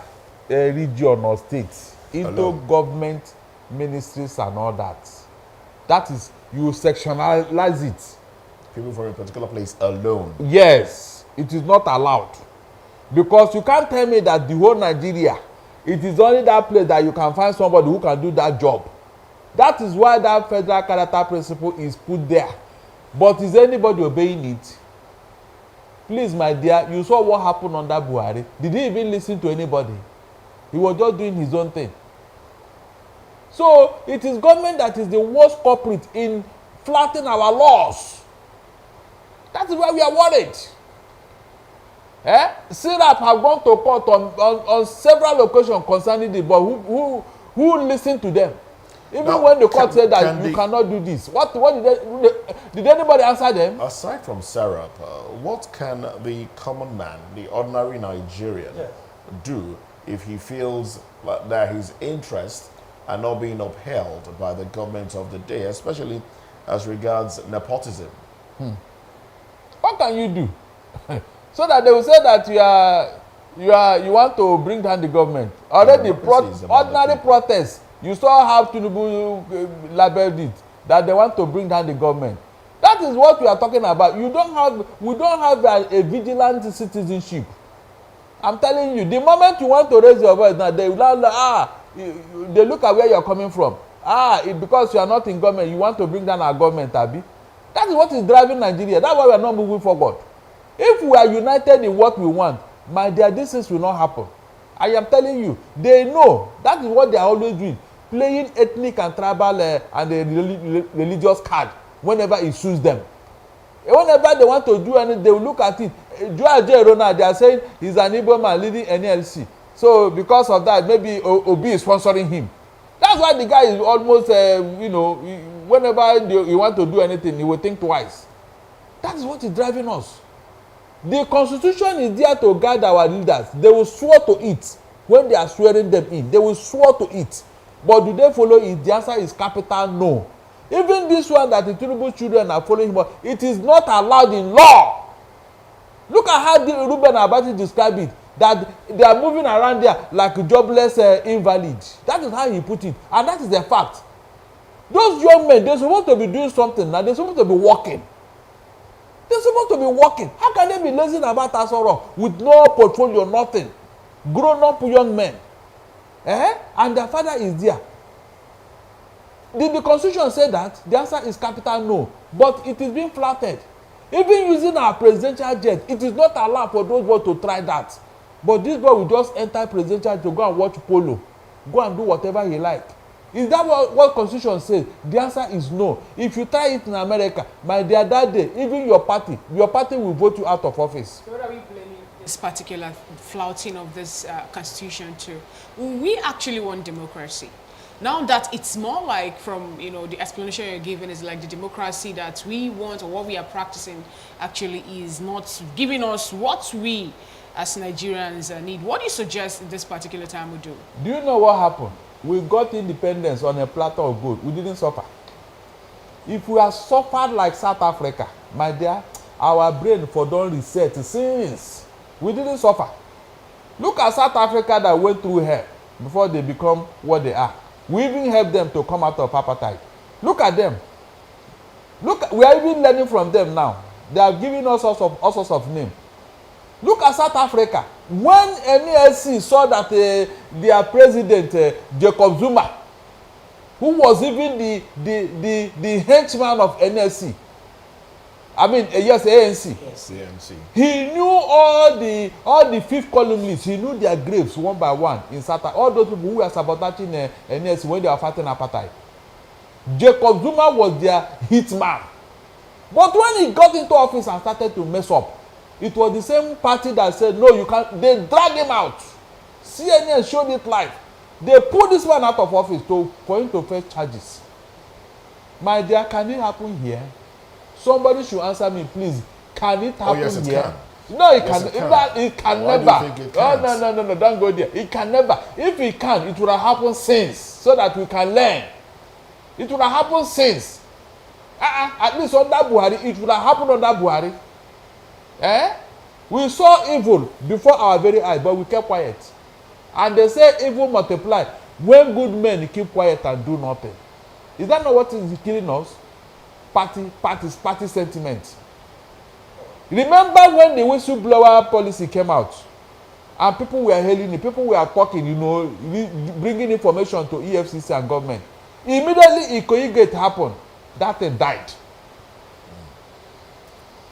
region or state into government ministries and all that. That is, you sectionalize it. People from a particular place alone. Yes, it is not allowed. Because you can't tell me that the whole Nigeria, it is only that place that you can find somebody who can do that job. That is why that federal character principle is put there. But is anybody obeying it? Please, my dear, you saw what happened under Buhari. Did he even listen to anybody? He was just doing his own thing. So it is government that is the worst culprit in flouting our laws. That is why we are worried. Syrup have gone to court on several occasions concerning this, but who listened to them? Even now, when the court said that you cannot do this, what did anybody answer them? Aside from syrup, what can the common man, the ordinary Nigerian, do if he feels that his interests are not being upheld by the government of the day, especially as regards nepotism? What can you do? So that they will say that you want to bring down the government. Already ordinary protests, you saw how Tinubu labeled it, that they want to bring down the government. That is what we are talking about. We don't have a vigilant citizenship. I'm telling you, the moment you want to raise your voice now, they will they look at where you're coming from. Because you are not in government, you want to bring down our government, Abi. That is what is driving Nigeria. That's why we are not moving forward. If we are united in what we want, my dear, these things will not happen. I am telling you, they know. That is what they are always doing. Playing ethnic and tribal and a religious card whenever it suits them. Whenever they want to do anything, they will look at it. Joe Rona, they are saying he's an Igbo man leading NLC. So because of that, maybe Obi is sponsoring him. That's why the guy is almost, whenever you want to do anything, he will think twice. That is what is driving us. The constitution is there to guide our leaders. They will swear to it when they are swearing them in. They will swear to it. But do they follow it? The answer is capital no. Even this one that the Tinubu children are following him, it is not allowed in law. Look at how Ruben Abati described it, that they are moving around there like a jobless invalid. That is how he put it. And that is the fact. Those young men, they're supposed to be doing something now. They're supposed to be working. They're supposed to be working. How can they be lazing about Asoro with no portfolio, nothing? Grown-up young men. And their father is there. Did the constitution say that? The answer is capital no. But it is being flattered. Even using our presidential jet, it is not allowed for those boys to try that. But this boy will just enter presidential jet to go and watch polo. Go and do whatever he like. Is that what constitution says? The answer is no. If you try it in America, my dear, that day, even your party will vote you out of office. So what are we blaming this particular flouting of this constitution to? We actually want democracy. Now that it's more like from, the explanation you're giving is like the democracy that we want or what we are practicing actually is not giving us what we as Nigerians need. What do you suggest in this particular time we do? Do you know what happened? We got independence on a platter of gold. We didn't suffer. If we have suffered like South Africa, my dear, our brain for don't reset since. We didn't suffer. Look at South Africa that went through hell before they become what they are. We even helped them to come out of apartheid. Look at them. We are even learning from them now. They are giving us all sorts of names. Look at South Africa. When NESC saw that their president, Jacob Zuma, who was even the henchman of NSC, ANC. Yes, ANC. He knew all the fifth columnists. He knew their graves one by one in South Africa. All those people who were sabotaging NSC when they were fighting apartheid. Jacob Zuma was their hitman. But when he got into office and started to mess up, it was the same party that said, no, you can't. They dragged him out. CNN showed it live. They put this man out of office for him to face charges. My dear, can it happen here? Somebody should answer me, please. Can it happen yes, it here? Can. No, it yes, can. It can Why never. Do you think it can't? No, don't go there. It can never. If it can, it would have happened since, so that we can learn. It would have happened since. At least under Buhari, it would have happened under Buhari. We saw evil before our very eyes, but we kept quiet. And they say evil multiply when good men keep quiet and do nothing. Is that not what is killing us? Party sentiment. Remember when the whistleblower policy came out and people were hailing it, people were talking, bringing information to EFCC and government. Immediately Ikoyi Gate happened, that thing died.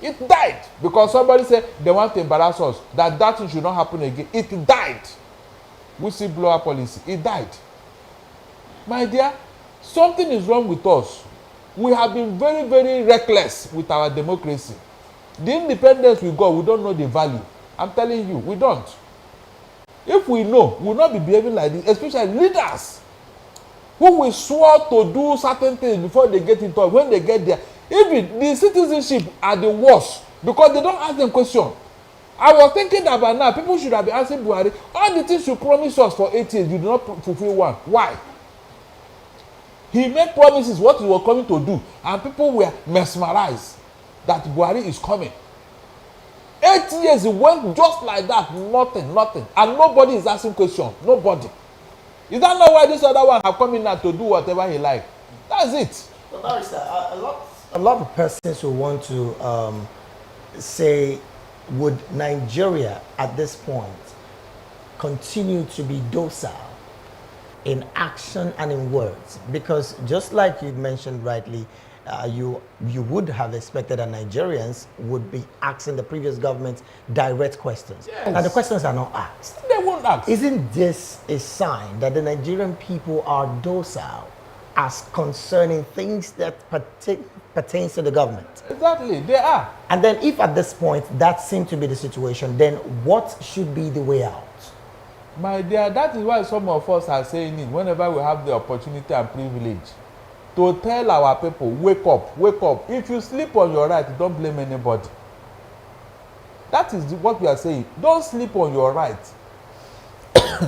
It died because somebody said they want to embarrass us, that thing should not happen again. It died. whistleblower policy. He died. My dear, something is wrong with us. We have been very, very reckless with our democracy. The independence we got, we don't know the value. I'm telling you, we don't. If we know, we will not be behaving like this, especially leaders who will swear to do certain things before they get into it. When they get there, even the citizenship are the worst because they don't ask them questions. I was thinking about now, people should have been asking Buhari, all the things you promised us for 8 years, you did not fulfill one. Why? He made promises what he was coming to do, and people were mesmerized that Buhari is coming. 8 years, it went just like that, nothing, and nobody is asking questions. Nobody. Is that not why this other one have come in now to do whatever he like? That's it. But Barrister, a lot of persons who want to say, would Nigeria at this point continue to be docile in action and in words? Because just like you mentioned rightly, you would have expected that Nigerians would be asking the previous government direct questions. Yes. And the questions are not asked. They won't ask. Isn't this a sign that the Nigerian people are docile as concerning things that pertains to the government? Exactly, they are. And then if at this point that seems to be the situation, then what should be the way out? My dear, that is why some of us are saying it whenever we have the opportunity and privilege to tell our people, wake up, wake up. If you sleep on your right, don't blame anybody. That is what we are saying. Don't sleep on your right.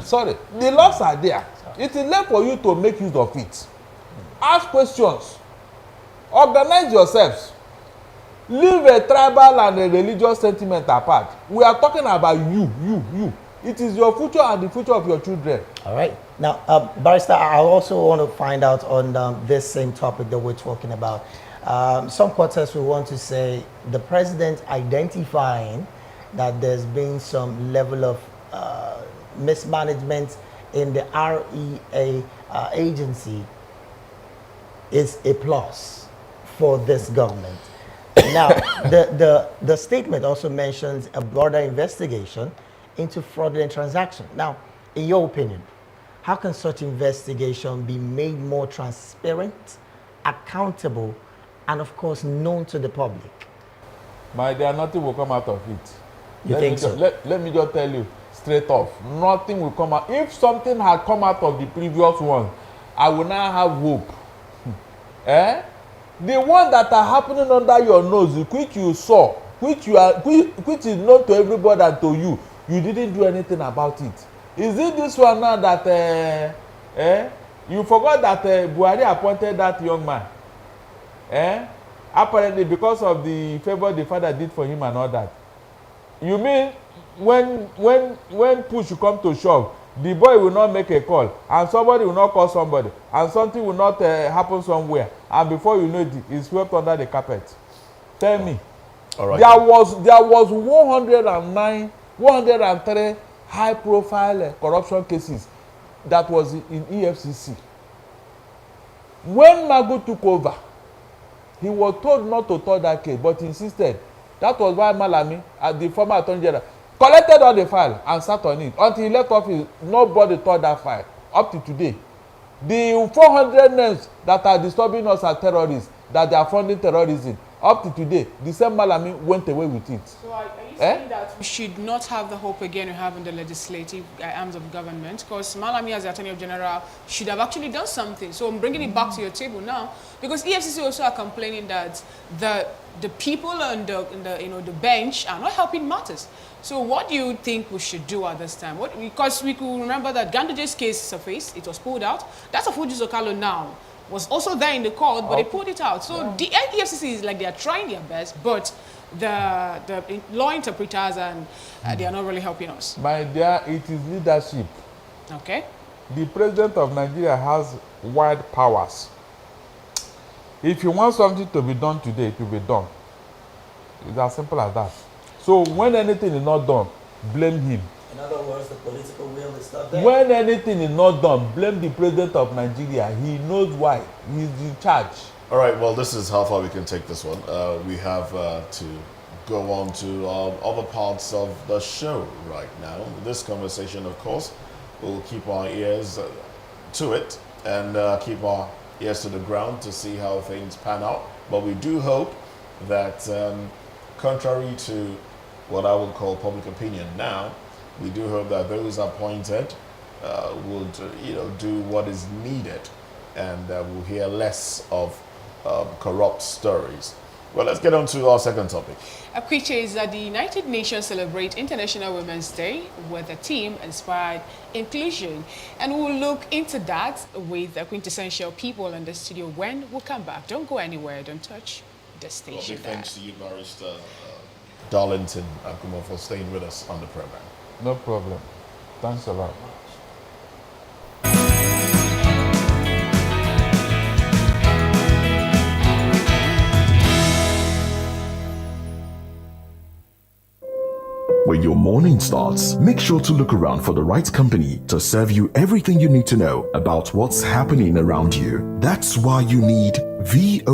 Sorry, the laws are there. It is left for you to make use of it. Ask questions. Organize yourselves. Leave a tribal and a religious sentiment apart. We are talking about you. It is your future and the future of your children. All right. Now, Barrister, I also want to find out on this same topic that we're talking about. Some quarters will want to say the president identifying that there's been some level of mismanagement in the REA agency is a plus for this government. Now, the statement also mentions a broader investigation into fraudulent transactions. Now, in your opinion, how can such investigation be made more transparent, accountable, and of course known to the public? My dear, nothing will come out of it. You think so? Let me just tell you straight off, nothing will come out. If something had come out of the previous one, I will now have hope. The one that are happening under your nose, which you saw, which is known to everybody and to you, you didn't do anything about it. Is it this one now that you forgot that Buhari appointed that young man? Apparently because of the favor the father did for him and all that. You mean when push come to shove, the boy will not make a call, and somebody will not call somebody, and something will not happen somewhere, and before you know it, it's swept under the carpet? Tell me. All right. There was 103 high-profile corruption cases that was in EFCC. When Magu took over, he was told not to touch that case, but he insisted. That was why Malami, the former Attorney General, collected all the file and sat on it. Until he left office, nobody touched that file. Up to today. The 400 names that are disturbing us as terrorists, that they are funding terrorism, up to today, the same Malami went away with it. So are you saying that we should not have the hope again we have in the legislative arms of government? Because Malami, as the Attorney General, should have actually done something. So I'm bringing it back to your table now, because EFCC also are complaining that the people on the bench are not helping matters. So what do you think we should do at this time? Because we could remember that Ganduje's case surfaced, it was pulled out. That's a Fuji Zokalo now was also there in the court, but they pulled it out. So the EFCC is like they are trying their best, but the law interpreters and they are not really helping us. My dear, it is leadership. Okay. The president of Nigeria has wide powers. If you want something to be done today, it will be done. It's as simple as that. So when anything is not done, blame him. In other words, the political will is not there. When anything is not done, blame the president of Nigeria. He knows why. He's in charge. All right, well, this is how far we can take this one. We have to go on to other parts of the show right now. This conversation, of course, we'll keep our ears to it and keep our ears to the ground to see how things pan out. But we do hope that, contrary to what I would call public opinion now, we do hope that those appointed would, do what is needed, and we'll hear less of corrupt stories. Well, let's get on to our second topic. Which is that the United Nations celebrate International Women's Day with a theme inspired inclusion. And we'll look into that with the quintessential people in the studio when we come back. Don't go anywhere, don't touch the station. Well, big thanks to you, Barrister Darlington Akumo, for staying with us on the program. No problem. Thanks a lot. When your morning starts, make sure to look around for the right company to serve you everything you need to know about what's happening around you. That's why you need VO.